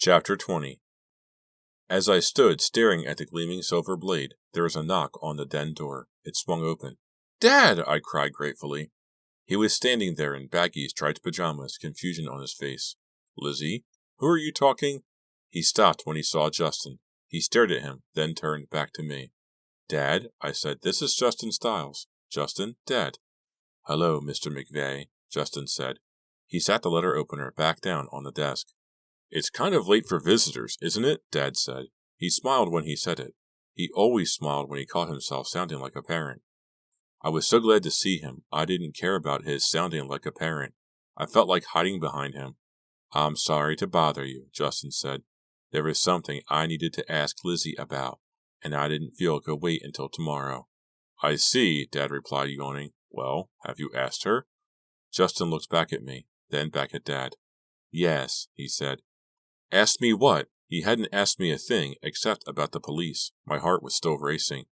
Chapter 20. As I stood staring at the gleaming silver blade, there was a knock on the den door. It swung open. "Dad!" I cried gratefully. He was standing there in baggy striped pajamas, confusion on his face. "Lizzie? Who are you talking?" He stopped when he saw Justin. He stared at him, then turned back to me. "Dad," I said, "this is Justin Stiles." "Justin, Dad." "Hello, Mr. McVeigh," Justin said. He sat the letter opener back down on the desk. "It's kind of late for visitors, isn't it?" Dad said. He smiled when he said it. He always smiled when he caught himself sounding like a parent. I was so glad to see him. I didn't care about his sounding like a parent. I felt like hiding behind him. "I'm sorry to bother you," Justin said. "There was something I needed to ask Lizzie about, and I didn't feel it could wait until tomorrow." "I see," Dad replied, yawning. "Well, have you asked her?" Justin looked back at me, then back at Dad. "Yes," he said. Asked me what? He hadn't asked me a thing, except about the police. My heart was still racing.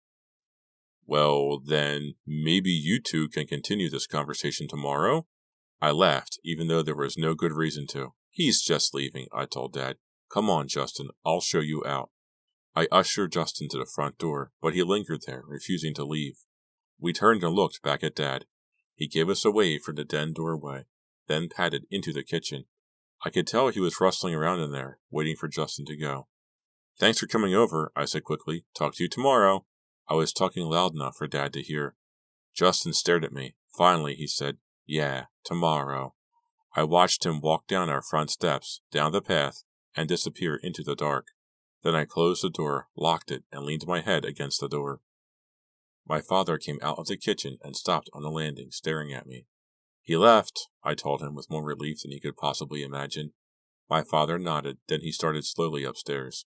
"Well, then, maybe you two can continue this conversation tomorrow?" I laughed, even though there was no good reason to. "He's just leaving," I told Dad. "Come on, Justin, I'll show you out." I ushered Justin to the front door, but he lingered there, refusing to leave. We turned and looked back at Dad. He gave us a wave from the den doorway, then padded into the kitchen. I could tell he was rustling around in there, waiting for Justin to go. "Thanks for coming over," I said quickly. "Talk to you tomorrow." I was talking loud enough for Dad to hear. Justin stared at me. Finally, he said, "Yeah, tomorrow." I watched him walk down our front steps, down the path, and disappear into the dark. Then I closed the door, locked it, and leaned my head against the door. My father came out of the kitchen and stopped on the landing, staring at me. "He left," I told him with more relief than he could possibly imagine. My father nodded, then he started slowly upstairs.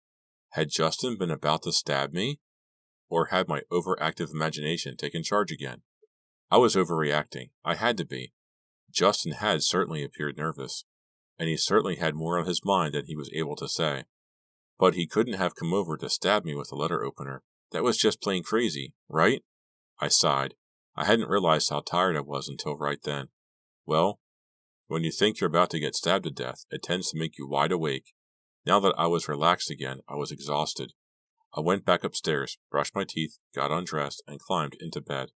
Had Justin been about to stab me? Or had my overactive imagination taken charge again? I was overreacting. I had to be. Justin had certainly appeared nervous, and he certainly had more on his mind than he was able to say. But he couldn't have come over to stab me with a letter opener. That was just plain crazy, right? I sighed. I hadn't realized how tired I was until right then. Well, when you think you're about to get stabbed to death, it tends to make you wide awake. Now that I was relaxed again, I was exhausted. I went back upstairs, brushed my teeth, got undressed, and climbed into bed.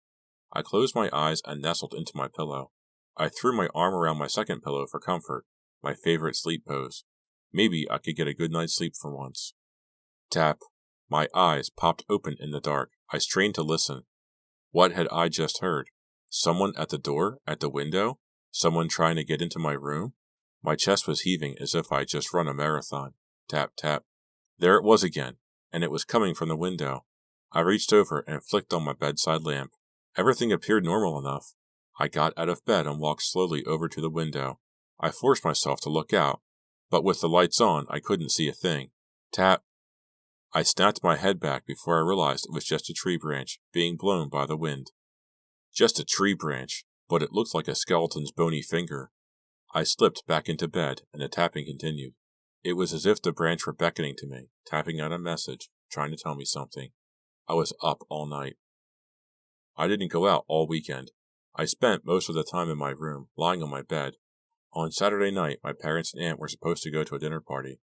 I closed my eyes and nestled into my pillow. I threw my arm around my second pillow for comfort, my favorite sleep pose. Maybe I could get a good night's sleep for once. Tap. My eyes popped open in the dark. I strained to listen. What had I just heard? Someone at the door? At the window? Someone trying to get into my room? My chest was heaving as if I had just run a marathon. Tap, tap. There it was again, and it was coming from the window. I reached over and flicked on my bedside lamp. Everything appeared normal enough. I got out of bed and walked slowly over to the window. I forced myself to look out, but with the lights on, I couldn't see a thing. Tap. I snapped my head back before I realized it was just a tree branch, being blown by the wind. Just a tree branch, but it looked like a skeleton's bony finger. I slipped back into bed, and the tapping continued. It was as if the branch were beckoning to me, tapping out a message, trying to tell me something. I was up all night. I didn't go out all weekend. I spent most of the time in my room, lying on my bed. On Saturday night, my parents and aunt were supposed to go to a dinner party,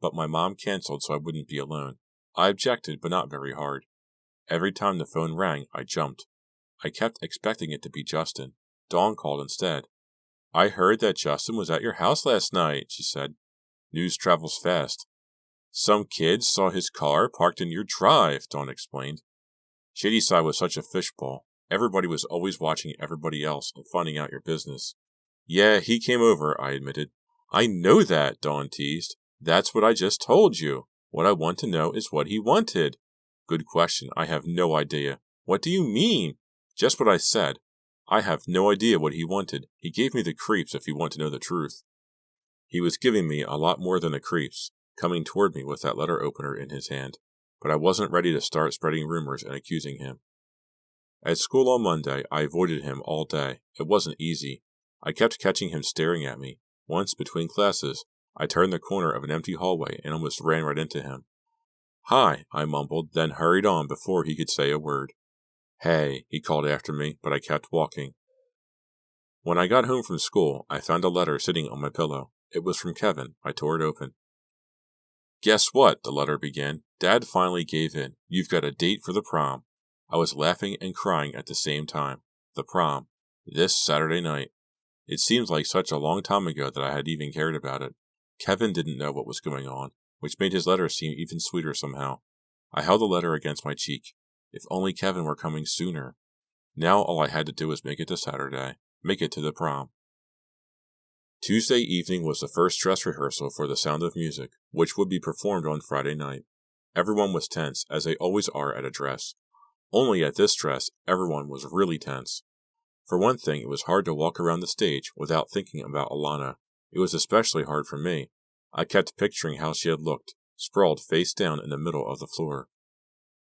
but my mom canceled so I wouldn't be alone. I objected, but not very hard. Every time the phone rang, I jumped. I kept expecting it to be Justin. Dawn called instead. "I heard that Justin was at your house last night," she said. "News travels fast." "Some kids saw his car parked in your drive," Dawn explained. Shadyside was such a fishbowl. Everybody was always watching everybody else and finding out your business. "Yeah, he came over," I admitted. "I know that," Dawn teased. "That's what I just told you. What I want to know is what he wanted." "Good question. I have no idea." "What do you mean?" "Just what I said. I have no idea what he wanted. He gave me the creeps if you want to know the truth." He was giving me a lot more than the creeps, coming toward me with that letter opener in his hand, but I wasn't ready to start spreading rumors and accusing him. At school on Monday, I avoided him all day. It wasn't easy. I kept catching him staring at me. Once, between classes, I turned the corner of an empty hallway and almost ran right into him. "Hi," I mumbled, then hurried on before he could say a word. "Hey," he called after me, but I kept walking. When I got home from school, I found a letter sitting on my pillow. It was from Kevin. I tore it open. Guess what? The letter began. Dad finally gave in. You've got a date for the prom. I was laughing and crying at the same time. The prom. This Saturday night. It seems like such a long time ago that I had even cared about it. Kevin didn't know what was going on, which made his letter seem even sweeter somehow. I held the letter against my cheek. If only Kevin were coming sooner. Now all I had to do was make it to Saturday. Make it to the prom. Tuesday evening was the first dress rehearsal for The Sound of Music, which would be performed on Friday night. Everyone was tense, as they always are at a dress. Only at this dress, everyone was really tense. For one thing, it was hard to walk around the stage without thinking about Alana. It was especially hard for me. I kept picturing how she had looked, sprawled face down in the middle of the floor.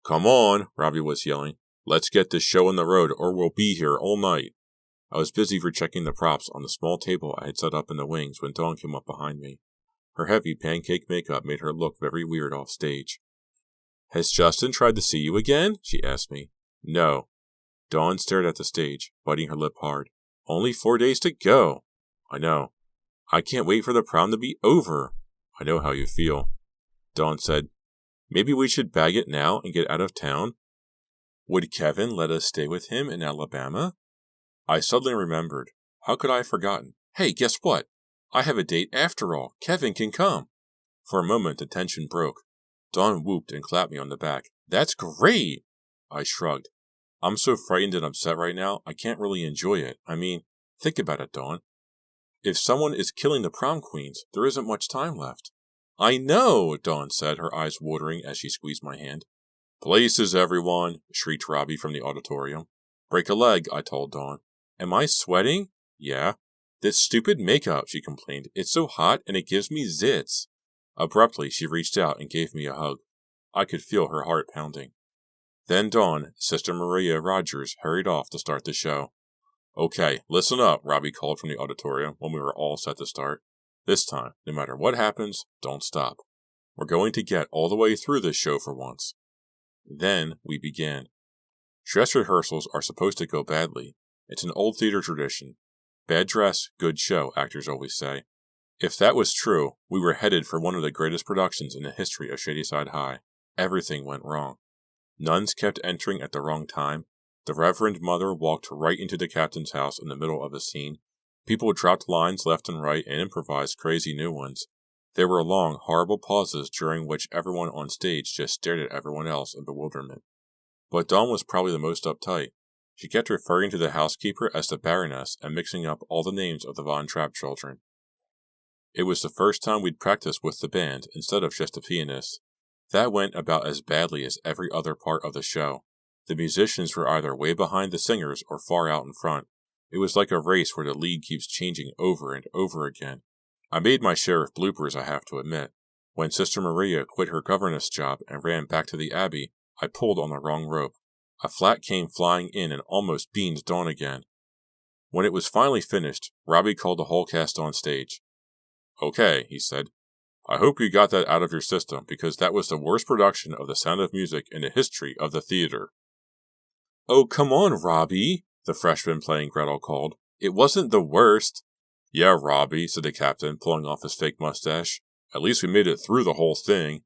Come on, Robbie was yelling. Let's get this show on the road or we'll be here all night. I was busy rechecking the props on the small table I had set up in the wings when Dawn came up behind me. Her heavy pancake makeup made her look very weird off stage. Has Justin tried to see you again? She asked me. No. Dawn stared at the stage, biting her lip hard. Only 4 days to go. I know. I can't wait for the prom to be over. I know how you feel. Dawn said, Maybe we should bag it now and get out of town? Would Kevin let us stay with him in Alabama? I suddenly remembered. How could I have forgotten? Hey, guess what? I have a date after all. Kevin can come. For a moment, the tension broke. Dawn whooped and clapped me on the back. That's great! I shrugged. I'm so frightened and upset right now, I can't really enjoy it. I mean, think about it, Dawn. If someone is killing the prom queens, there isn't much time left. I know, Dawn said, her eyes watering as she squeezed my hand. Places, everyone, shrieked Robbie from the auditorium. Break a leg, I told Dawn. Am I sweating? Yeah. This stupid makeup, she complained. It's so hot and it gives me zits. Abruptly, she reached out and gave me a hug. I could feel her heart pounding. Then Dawn, Sister Maria Rogers, hurried off to start the show. Okay, listen up, Robbie called from the auditorium when we were all set to start. This time, no matter what happens, don't stop. We're going to get all the way through this show for once. Then we began. Dress rehearsals are supposed to go badly. It's an old theater tradition. Bad dress, good show, actors always say. If that was true, we were headed for one of the greatest productions in the history of Shadyside High. Everything went wrong. Nuns kept entering at the wrong time. The Reverend Mother walked right into the captain's house in the middle of a scene. People dropped lines left and right and improvised crazy new ones. There were long, horrible pauses during which everyone on stage just stared at everyone else in bewilderment. But Dawn was probably the most uptight. She kept referring to the housekeeper as the Baroness and mixing up all the names of the Von Trapp children. It was the first time we'd practiced with the band instead of just a pianist. That went about as badly as every other part of the show. The musicians were either way behind the singers or far out in front. It was like a race where the lead keeps changing over and over again. I made my share of bloopers, I have to admit. When Sister Maria quit her governess job and ran back to the Abbey, I pulled on the wrong rope. A flat came flying in and almost beamed Dawn again. When it was finally finished, Robbie called the whole cast on stage. Okay, he said. I hope you got that out of your system, because that was the worst production of The Sound of Music in the history of the theater. Oh, come on, Robbie, the freshman playing Gretel called. It wasn't the worst. Yeah, Robbie, said the captain, pulling off his fake mustache. At least we made it through the whole thing.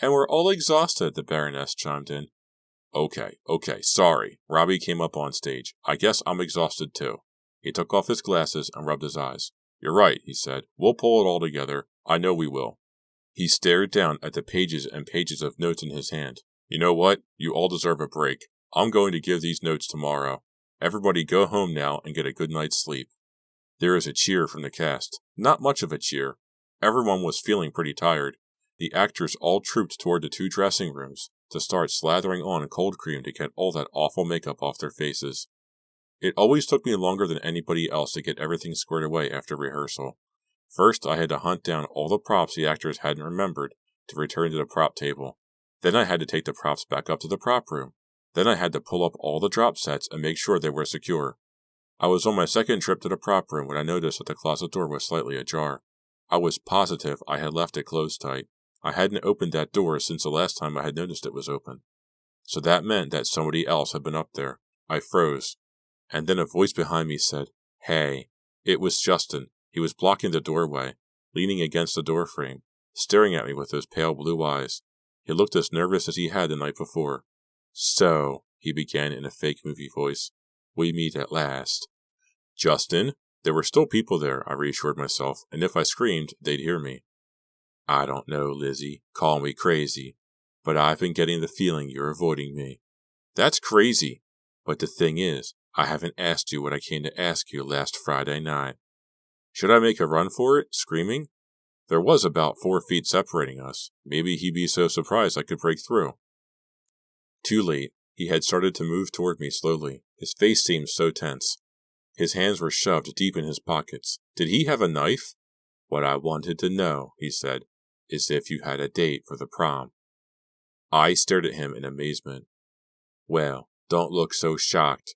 And we're all exhausted, the Baroness chimed in. Okay, sorry. Robbie came up on stage. I guess I'm exhausted too. He took off his glasses and rubbed his eyes. You're right, he said. We'll pull it all together. I know we will. He stared down at the pages and pages of notes in his hand. You know what? You all deserve a break. I'm going to give these notes tomorrow. Everybody go home now and get a good night's sleep. There was a cheer from the cast. Not much of a cheer. Everyone was feeling pretty tired. The actors all trooped toward the 2 dressing rooms to start slathering on cold cream to get all that awful makeup off their faces. It always took me longer than anybody else to get everything squared away after rehearsal. First, I had to hunt down all the props the actors hadn't remembered to return to the prop table. Then I had to take the props back up to the prop room. Then I had to pull up all the drop sets and make sure they were secure. I was on my second trip to the prop room when I noticed that the closet door was slightly ajar. I was positive I had left it closed tight. I hadn't opened that door since the last time I had noticed it was open. So that meant that somebody else had been up there. I froze. And then a voice behind me said, Hey. It was Justin. He was blocking the doorway, leaning against the doorframe, staring at me with those pale blue eyes. He looked as nervous as he had the night before. "So," he began in a fake movie voice, "we meet at last." "Justin?" There were still people there, I reassured myself, and if I screamed, they'd hear me. "I don't know, Lizzie. Call me crazy. But I've been getting the feeling you're avoiding me." "That's crazy. But the thing is, I haven't asked you what I came to ask you last Friday night." Should I make a run for it, screaming? There was about 4 feet separating us. Maybe he'd be so surprised I could break through. Too late. He had started to move toward me slowly. His face seemed so tense. His hands were shoved deep in his pockets. Did he have a knife? "What I wanted to know," he said, "is if you had a date for the prom." I stared at him in amazement. "Well, don't look so shocked.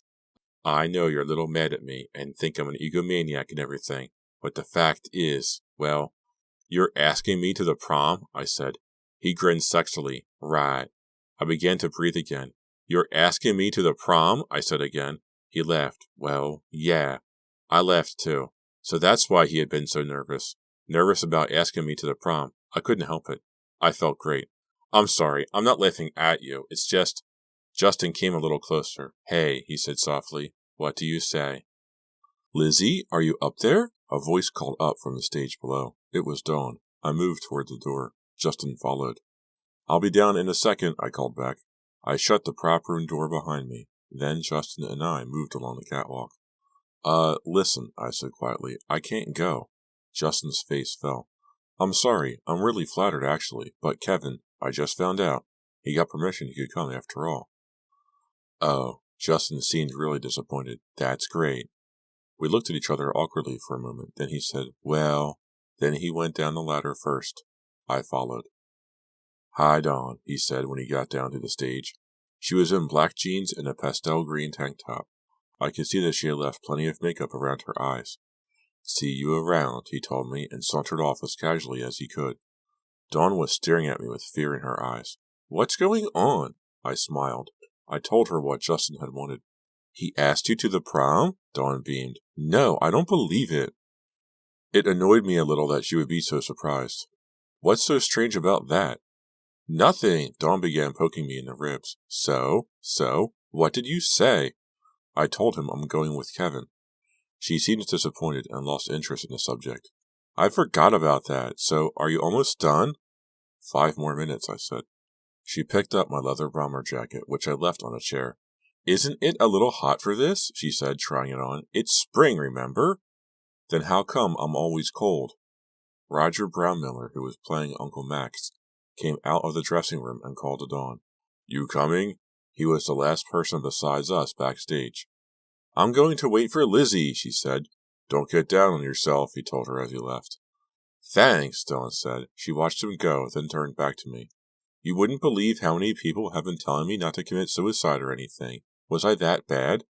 I know you're a little mad at me and think I'm an egomaniac and everything, but the fact is, well, you're asking me to the prom?" I said. He grinned sexily. "Right." I began to breathe again. "You're asking me to the prom?" I said again. He laughed. "Well, yeah." I laughed too. So that's why he had been so nervous. Nervous about asking me to the prom. I couldn't help it. I felt great. "I'm sorry. I'm not laughing at you. It's just..." Justin came a little closer. "Hey," he said softly. "What do you say?" "Lizzie, are you up there?" A voice called up from the stage below. It was Dawn. I moved toward the door. Justin followed. "I'll be down in a second," I called back. I shut the prop room door behind me. Then Justin and I moved along the catwalk. Listen," I said quietly. "I can't go." Justin's face fell. "I'm sorry. I'm really flattered, actually. But Kevin, I just found out. He got permission he could come after all." "Oh." Justin seemed really disappointed. "That's great." We looked at each other awkwardly for a moment. Then he said, "Well..." Then he went down the ladder first. I followed. "Hi, Dawn," he said when he got down to the stage. She was in black jeans and a pastel green tank top. I could see that she had left plenty of makeup around her eyes. "See you around," he told me, and sauntered off as casually as he could. Dawn was staring at me with fear in her eyes. "What's going on?" I smiled. I told her what Justin had wanted. "He asked you to the prom?" Dawn beamed. "No, I don't believe it." It annoyed me a little that she would be so surprised. "What's so strange about that?" "Nothing." Dawn began poking me in the ribs. So, what did you say?" "I told him I'm going with Kevin." She seemed disappointed and lost interest in the subject. "I forgot about that. So, are you almost done?" 5 more minutes, I said. She picked up my leather bomber jacket, which I left on a chair. "Isn't it a little hot for this?" she said, trying it on. "It's spring, remember?" "Then how come I'm always cold?" Roger Brownmiller, who was playing Uncle Max, came out of the dressing room and called to Dawn. "You coming?" He was the last person besides us backstage. "I'm going to wait for Lizzie," she said. "Don't get down on yourself," he told her as he left. "Thanks," Dawn said. She watched him go, then turned back to me. "You wouldn't believe how many people have been telling me not to commit suicide or anything. Was I that bad?"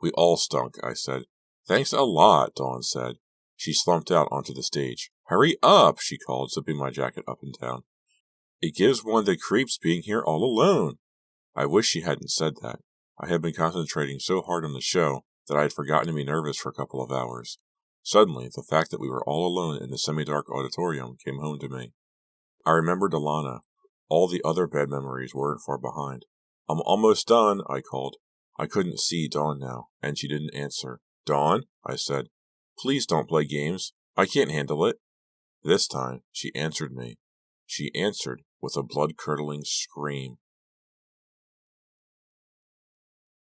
"We all stunk," I said. "Thanks a lot," Dawn said. She slumped out onto the stage. "Hurry up," she called, zipping my jacket up and down. "It gives one the creeps being here all alone." I wish she hadn't said that. I had been concentrating so hard on the show that I had forgotten to be nervous for a couple of hours. Suddenly, the fact that we were all alone in the semi-dark auditorium came home to me. I remembered Alana. All the other bad memories weren't far behind. "I'm almost done," I called. I couldn't see Dawn now, and she didn't answer. "Dawn," I said, "please don't play games. I can't handle it." This time, she answered me. She answered with a blood-curdling scream.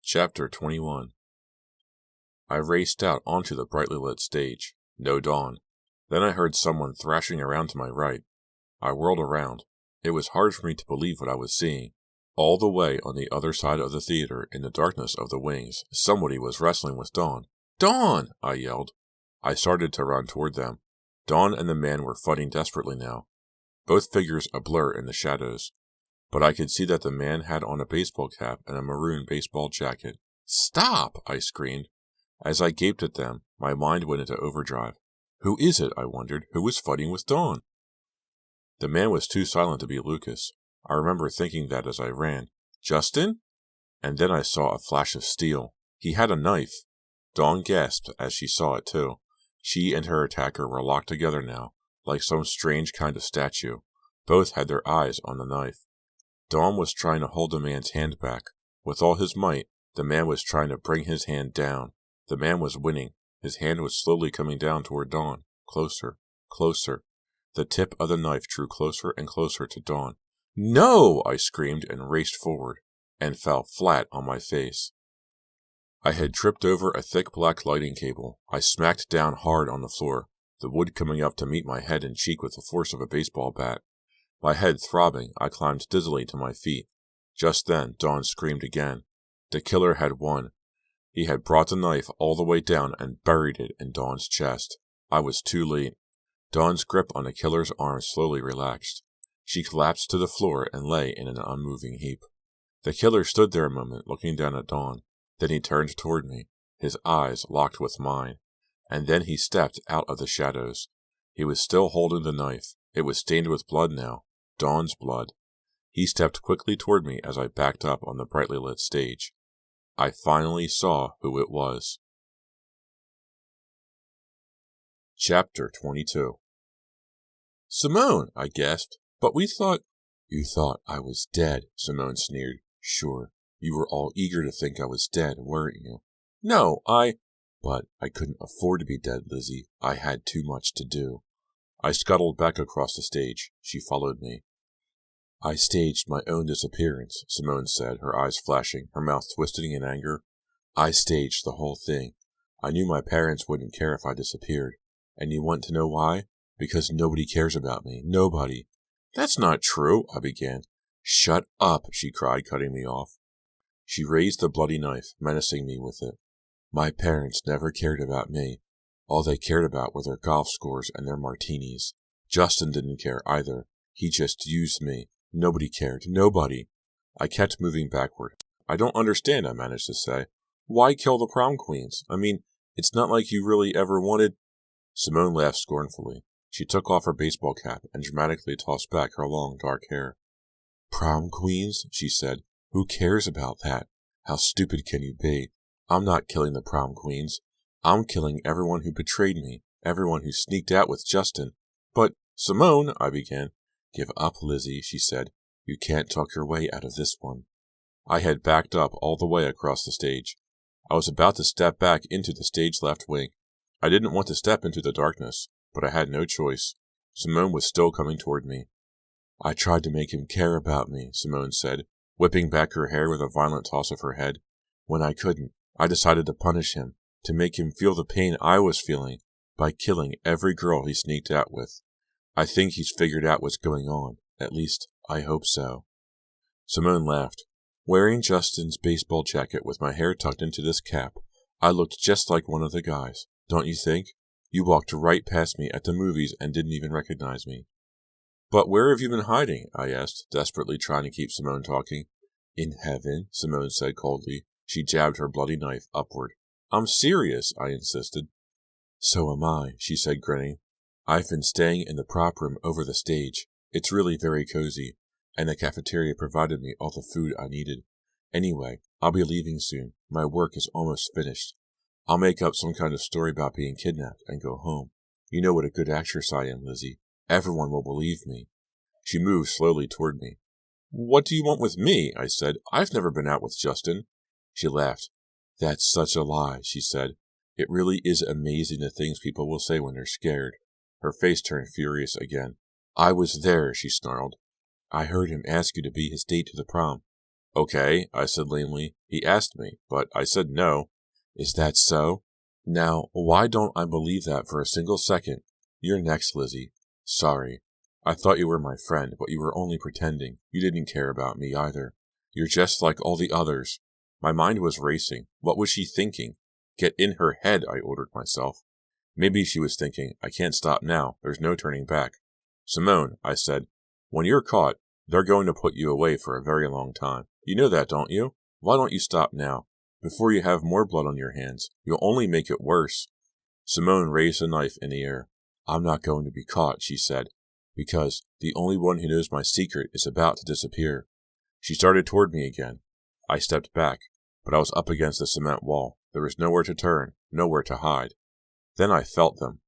Chapter 21. I raced out onto the brightly lit stage. No Dawn. Then I heard someone thrashing around to my right. I whirled around. It was hard for me to believe what I was seeing. All the way on the other side of the theater, in the darkness of the wings, somebody was wrestling with Dawn. "Dawn!" I yelled. I started to run toward them. Dawn and the man were fighting desperately now, both figures a blur in the shadows. But I could see that the man had on a baseball cap and a maroon baseball jacket. "Stop!" I screamed. As I gaped at them, my mind went into overdrive. Who is it, I wondered, who was fighting with Dawn? The man was too silent to be Lucas. I remember thinking that as I ran. "Justin?" And then I saw a flash of steel. He had a knife. Dawn gasped as she saw it too. She and her attacker were locked together now, like some strange kind of statue. Both had their eyes on the knife. Dawn was trying to hold the man's hand back. With all his might, the man was trying to bring his hand down. The man was winning. His hand was slowly coming down toward Dawn. Closer, closer. The tip of the knife drew closer and closer to Dawn. "No!" I screamed and raced forward, and fell flat on my face. I had tripped over a thick black lighting cable. I smacked down hard on the floor, the wood coming up to meet my head and cheek with the force of a baseball bat. My head throbbing, I climbed dizzily to my feet. Just then, Dawn screamed again. The killer had won. He had brought the knife all the way down and buried it in Dawn's chest. I was too late. Dawn's grip on the killer's arm slowly relaxed. She collapsed to the floor and lay in an unmoving heap. The killer stood there a moment, looking down at Dawn. Then he turned toward me, his eyes locked with mine. And then he stepped out of the shadows. He was still holding the knife. It was stained with blood now, Dawn's blood. He stepped quickly toward me as I backed up on the brightly lit stage. I finally saw who it was. Chapter 22. "Simone," I gasped, "but we thought—" "You thought I was dead," Simone sneered. "Sure, you were all eager to think I was dead, weren't you?" "No, But I couldn't afford to be dead, Lizzie. I had too much to do." I scuttled back across the stage. She followed me. "I staged my own disappearance," Simone said, her eyes flashing, her mouth twisting in anger. "I staged the whole thing. I knew my parents wouldn't care if I disappeared. And you want to know why? Because nobody cares about me. Nobody." "That's not true," I began. "Shut up," she cried, cutting me off. She raised the bloody knife, menacing me with it. "My parents never cared about me. All they cared about were their golf scores and their martinis. Justin didn't care either. He just used me. Nobody cared. Nobody." I kept moving backward. "I don't understand," I managed to say. "Why kill the prom queens? I mean, it's not like you really ever wanted—" Simone laughed scornfully. She took off her baseball cap and dramatically tossed back her long dark hair. "Prom queens?" she said. "Who cares about that? How stupid can you be? I'm not killing the prom queens. I'm killing everyone who betrayed me, everyone who sneaked out with Justin." "But, Simone," I began. "Give up, Lizzie," she said. "You can't talk your way out of this one." I had backed up all the way across the stage. I was about to step back into the stage left wing. I didn't want to step into the darkness, but I had no choice. Simone was still coming toward me. "I tried to make him care about me," Simone said, whipping back her hair with a violent toss of her head. "When I couldn't, I decided to punish him, to make him feel the pain I was feeling, by killing every girl he sneaked out with. I think he's figured out what's going on. At least, I hope so." Simone laughed. "Wearing Justin's baseball jacket with my hair tucked into this cap, I looked just like one of the guys, don't you think? You walked right past me at the movies and didn't even recognize me." "But where have you been hiding?" I asked, desperately trying to keep Simone talking. "In heaven," Simone said coldly. She jabbed her bloody knife upward. "I'm serious," I insisted. "So am I," she said, grinning. "I've been staying in the prop room over the stage. It's really very cozy, and the cafeteria provided me all the food I needed. Anyway, I'll be leaving soon. My work is almost finished. I'll make up some kind of story about being kidnapped and go home. You know what a good actress I am, Lizzie. Everyone will believe me." She moved slowly toward me. "What do you want with me?" I said. "I've never been out with Justin." She laughed. "That's such a lie," she said. "It really is amazing the things people will say when they're scared." Her face turned furious again. "I was there," she snarled. "I heard him ask you to be his date to the prom." "Okay," I said lamely. "He asked me, but I said no." "Is that so? Now, why don't I believe that for a single second? You're next, Lizzie. Sorry. I thought you were my friend, but you were only pretending. You didn't care about me either. You're just like all the others." My mind was racing. What was she thinking? Get in her head, I ordered myself. Maybe she was thinking, I can't stop now. There's no turning back. "Simone," I said, "when you're caught, they're going to put you away for a very long time. You know that, don't you? Why don't you stop now? Before you have more blood on your hands, you'll only make it worse." Simone raised the knife in the air. "I'm not going to be caught," she said, "because the only one who knows my secret is about to disappear." She started toward me again. I stepped back, but I was up against the cement wall. There was nowhere to turn, nowhere to hide. Then I felt them.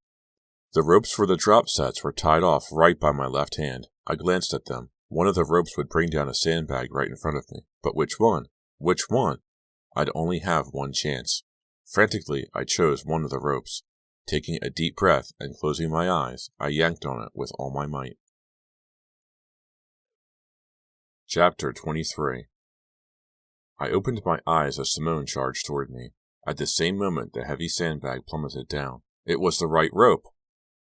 The ropes for the drop sets were tied off right by my left hand. I glanced at them. One of the ropes would bring down a sandbag right in front of me. But which one? Which one? I'd only have one chance. Frantically, I chose one of the ropes. Taking a deep breath and closing my eyes, I yanked on it with all my might. Chapter 23. I opened my eyes as Simone charged toward me. At the same moment, the heavy sandbag plummeted down. It was the right rope!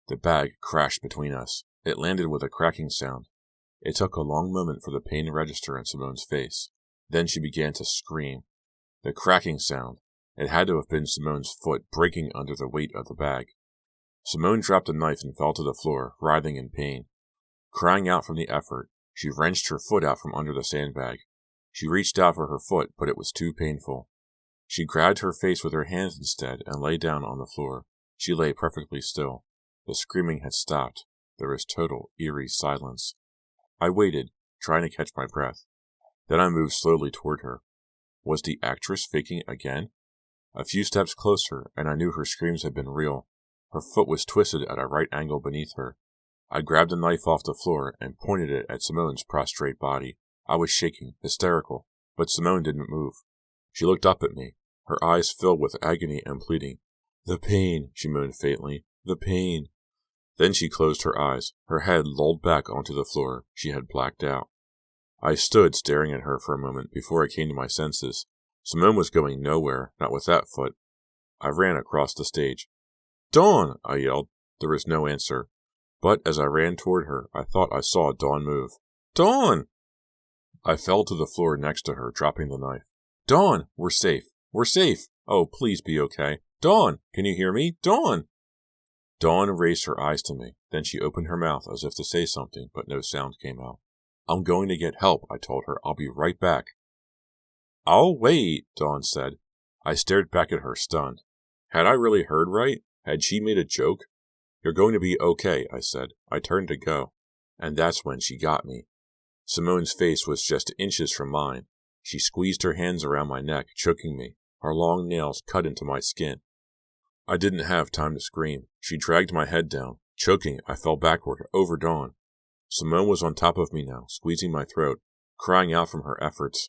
The bag crashed between us. It landed with a cracking sound. It took a long moment for the pain to register in Simone's face. Then she began to scream. The cracking sound. It had to have been Simone's foot breaking under the weight of the bag. Simone dropped the knife and fell to the floor, writhing in pain. Crying out from the effort, she wrenched her foot out from under the sandbag. She reached out for her foot, but it was too painful. She grabbed her face with her hands instead and lay down on the floor. She lay perfectly still. The screaming had stopped. There was total, eerie silence. I waited, trying to catch my breath. Then I moved slowly toward her. Was the actress faking again? A few steps closer, and I knew her screams had been real. Her foot was twisted at a right angle beneath her. I grabbed a knife off the floor and pointed it at Simone's prostrate body. I was shaking, hysterical, but Simone didn't move. She looked up at me, her eyes filled with agony and pleading. "The pain," she moaned faintly. "The pain." Then she closed her eyes. Her head lolled back onto the floor. She had blacked out. I stood staring at her for a moment before I came to my senses. Simone was going nowhere, not with that foot. I ran across the stage. "Dawn!" I yelled. There was no answer. But as I ran toward her, I thought I saw Dawn move. "Dawn!" I fell to the floor next to her, dropping the knife. "Dawn! We're safe! We're safe! Oh, please be okay! Dawn! Can you hear me? Dawn!" Dawn raised her eyes to me. Then she opened her mouth as if to say something, but no sound came out. "I'm going to get help," I told her. "I'll be right back." "I'll wait," Dawn said. I stared back at her, stunned. Had I really heard right? Had she made a joke? "You're going to be okay," I said. I turned to go. And that's when she got me. Simone's face was just inches from mine. She squeezed her hands around my neck, choking me. Her long nails cut into my skin. I didn't have time to scream. She dragged my head down. Choking, I fell backward, over Dawn. Simone was on top of me now, squeezing my throat, crying out from her efforts.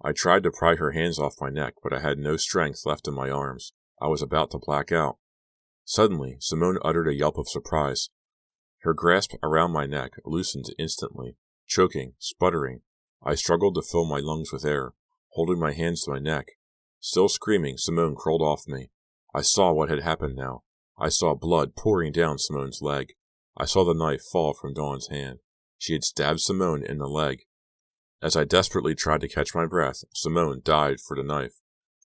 I tried to pry her hands off my neck, but I had no strength left in my arms. I was about to black out. Suddenly, Simone uttered a yelp of surprise. Her grasp around my neck loosened instantly. Choking, sputtering, I struggled to fill my lungs with air, holding my hands to my neck. Still screaming, Simone crawled off me. I saw what had happened now. I saw blood pouring down Simone's leg. I saw the knife fall from Dawn's hand. She had stabbed Simone in the leg. As I desperately tried to catch my breath, Simone dived for the knife.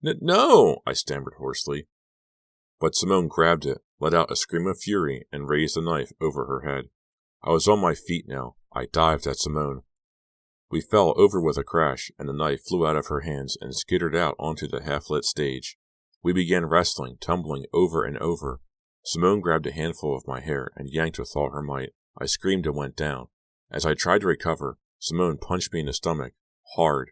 No! I stammered hoarsely. But Simone grabbed it, let out a scream of fury, and raised the knife over her head. I was on my feet now. I dived at Simone. We fell over with a crash, and the knife flew out of her hands and skittered out onto the half-lit stage. We began wrestling, tumbling over and over. Simone grabbed a handful of my hair and yanked with all her might. I screamed and went down. As I tried to recover, Simone punched me in the stomach, hard.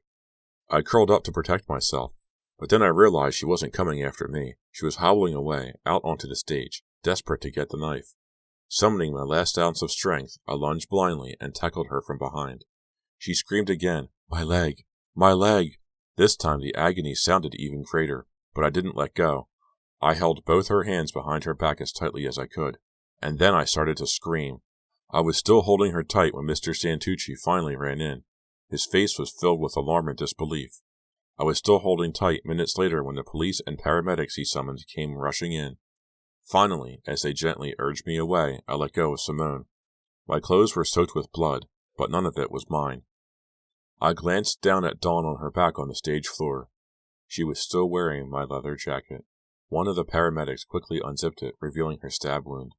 I curled up to protect myself, but then I realized she wasn't coming after me. She was hobbling away, out onto the stage, desperate to get the knife. Summoning my last ounce of strength, I lunged blindly and tackled her from behind. She screamed again, "My leg! My leg!" This time the agony sounded even greater, but I didn't let go. I held both her hands behind her back as tightly as I could, and then I started to scream. I was still holding her tight when Mr. Santucci finally ran in. His face was filled with alarm and disbelief. I was still holding tight minutes later when the police and paramedics he summoned came rushing in. Finally, as they gently urged me away, I let go of Simone. My clothes were soaked with blood, but none of it was mine. I glanced down at Dawn on her back on the stage floor. She was still wearing my leather jacket. One of the paramedics quickly unzipped it, revealing her stab wound.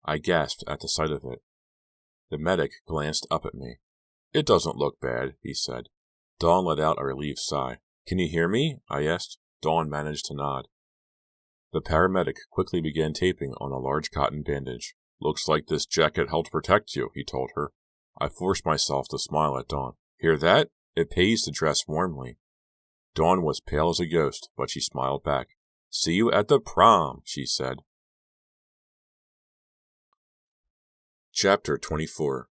I gasped at the sight of it. The medic glanced up at me. "It doesn't look bad," he said. Dawn let out a relieved sigh. "Can you hear me?" I asked. Dawn managed to nod. The paramedic quickly began taping on a large cotton bandage. "Looks like this jacket helped protect you," he told her. I forced myself to smile at Dawn. "Hear that? It pays to dress warmly." Dawn was pale as a ghost, but she smiled back. "See you at the prom," she said. Chapter 24.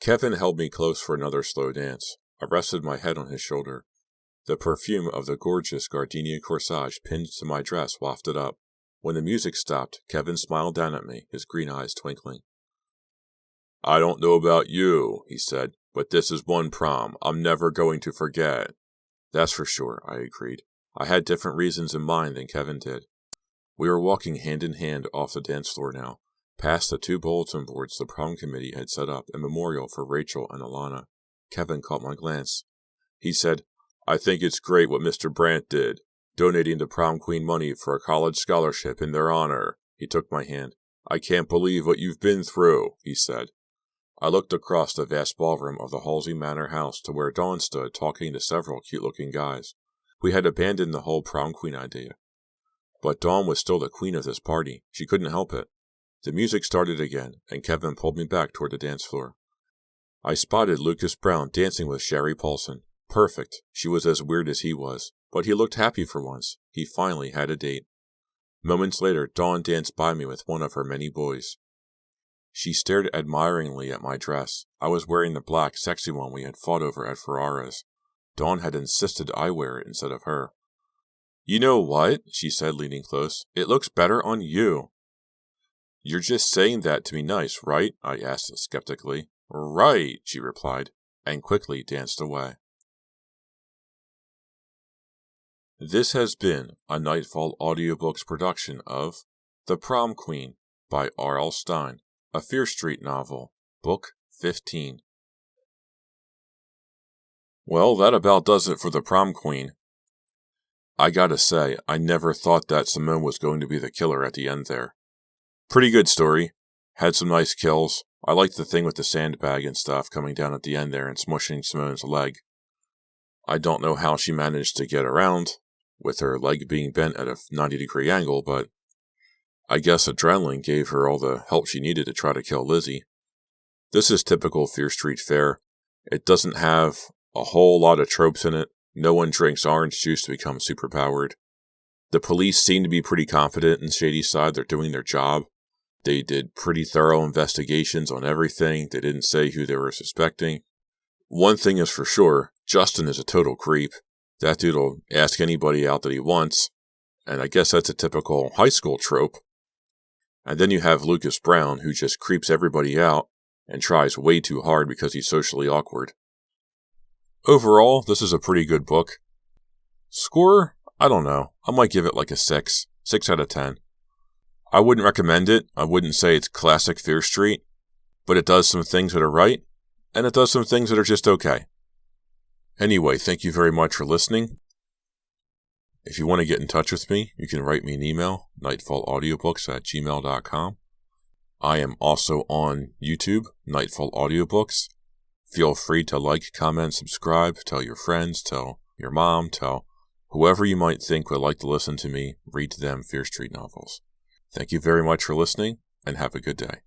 Kevin held me close for another slow dance. I rested my head on his shoulder. The perfume of the gorgeous gardenia corsage pinned to my dress wafted up. When the music stopped, Kevin smiled down at me, his green eyes twinkling. I don't know about you, he said, but this is one prom I'm never going to forget. That's for sure, I agreed. I had different reasons in mind than Kevin did. We were walking hand in hand off the dance floor now, past the 2 bulletin boards the prom committee had set up in memorial for Rachel and Alana. Kevin caught my glance. He said, I think it's great what Mr. Brandt did, donating the prom queen money for a college scholarship in their honor. He took my hand. I can't believe what you've been through, he said. I looked across the vast ballroom of the Halsey Manor house to where Dawn stood talking to several cute-looking guys. We had abandoned the whole prom queen idea. But Dawn was still the queen of this party. She couldn't help it. The music started again, and Kevin pulled me back toward the dance floor. I spotted Lucas Brown dancing with Sherry Paulson. Perfect. She was as weird as he was, but he looked happy for once. He finally had a date. Moments later, Dawn danced by me with one of her many boys. She stared admiringly at my dress. I was wearing the black, sexy one we had fought over at Ferrara's. Dawn had insisted I wear it instead of her. You know what? She said, leaning close. It looks better on you. You're just saying that to be nice, right? I asked skeptically. Right, she replied, and quickly danced away. This has been a Nightfall Audiobooks production of The Prom Queen by R.L. Stine, a Fear Street novel, Book 15. Well, that about does it for The Prom Queen. I gotta say, I never thought that Simone was going to be the killer at the end there. Pretty good story. Had some nice kills. I liked the thing with the sandbag and stuff coming down at the end there and smushing Simone's leg. I don't know how she managed to get around, with her leg being bent at a 90-degree angle, but I guess adrenaline gave her all the help she needed to try to kill Lizzie. This is typical Fear Street fare. It doesn't have a whole lot of tropes in it. No one drinks orange juice to become superpowered. The police seem to be pretty confident in Shady's side. They're doing their job. They did pretty thorough investigations on everything. They didn't say who they were suspecting. One thing is for sure, Justin is a total creep. That dude will ask anybody out that he wants, and I guess that's a typical high school trope. And then you have Lucas Brown, who just creeps everybody out and tries way too hard because he's socially awkward. Overall, this is a pretty good book. Score? I don't know. I might give it like a 6. 6 out of 10. I wouldn't recommend it. I wouldn't say it's classic Fear Street, but it does some things that are right, and it does some things that are just okay. Anyway, thank you very much for listening. If you want to get in touch with me, you can write me an email, nightfallaudiobooks@gmail.com. I am also on YouTube, Nightfall Audiobooks. Feel free to like, comment, subscribe, tell your friends, tell your mom, tell whoever you might think would like to listen to me read to them Fear Street novels. Thank you very much for listening, and have a good day.